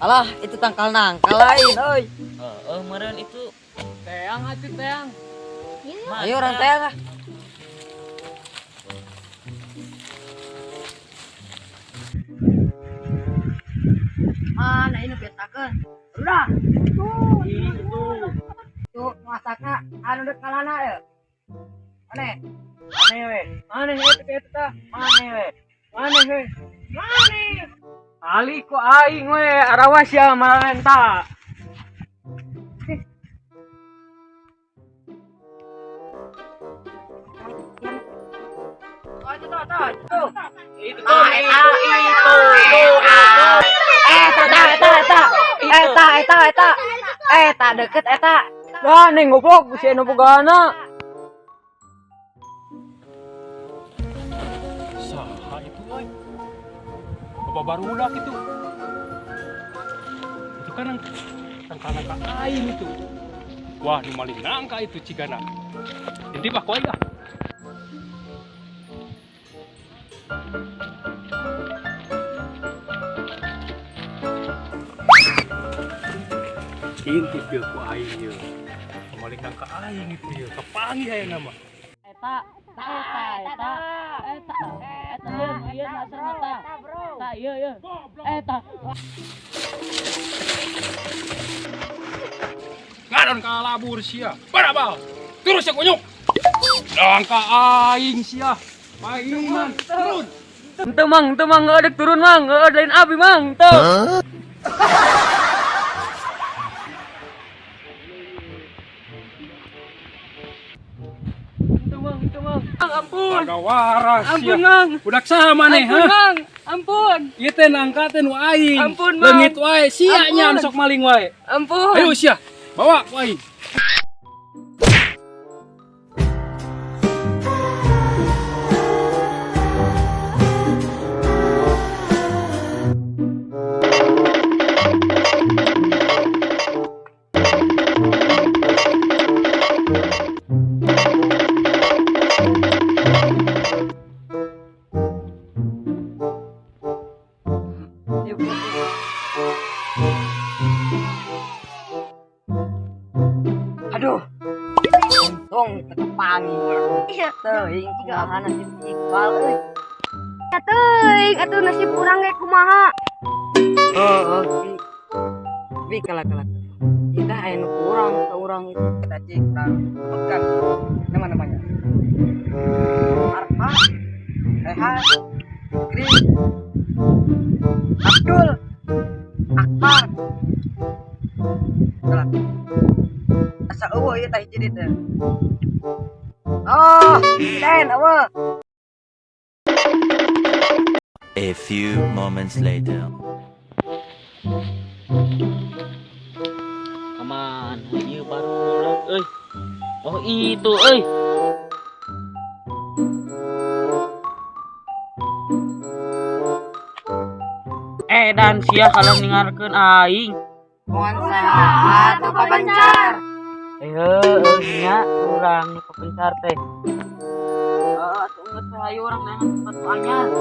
Alah, itu tangkal nangkal lain, oi. Meren itu teang atuh teang. Ayo orang teang ah. Mana ini petakeun? Udah. Itu. Tuh masakna anu dek kalana ya. Aneh. Aneh we. Aneh itu tah. Aneh we. Aneh we. Aneh. Ali ku aing we arawas ya malenta. Oh, itu tuh. Itu Eta deket eta. Wah, neng goblok si anu bogana. Saha itu woy? Bapak barudak itu. Itu kan nangka aing itu. Wah, di maling nangka itu cigana. Jadi bah koy ah. Intip dia ku aing ye. Maling nangka aing itu ye. Kapangi aya nama. Eta ieu nasar eta. Ta ieu. Eta. Ngadon kalabur sia. Barabal. Terus ya kunyuk. Nangka aing sia. Aing man, turun. Henteu mang ngeudek turun mang, ngeudein abi mang, teu. Henteu mang. Ampun. Ada waras sia. Ampun mang. Budak sama nih, Ampun mang. Ampun. Ieu teh nangka teh nu aing. Ampun, Mang. Leungit wae, sia Ampun. nyan sok maling wae. Ampun. Ayo sia, bawa ku aing. Aduh. Untung ketepangi. Iya, teuing kumaha nasib Iqbal euy. Ya teuing atuh nasib urang ge kumaha. Bi kalak-kalak. Kita aya nu kurang ke urang itu kita cek urang bukan namanya. Arfa, Rehan, Fikri, Abdul, Akbar. Kalak. Asa eueuh ieu tah hiji dieu teh. Oh, Den eueuh. A few moments later. Aman, ieu baru euy. Oh itu euy. Dan sia kalau ningarkeun aing. Mohon saha atuh pabencar. Nya urang nu kepencar teh. Atuh geus hayu urang nang tempat anyar.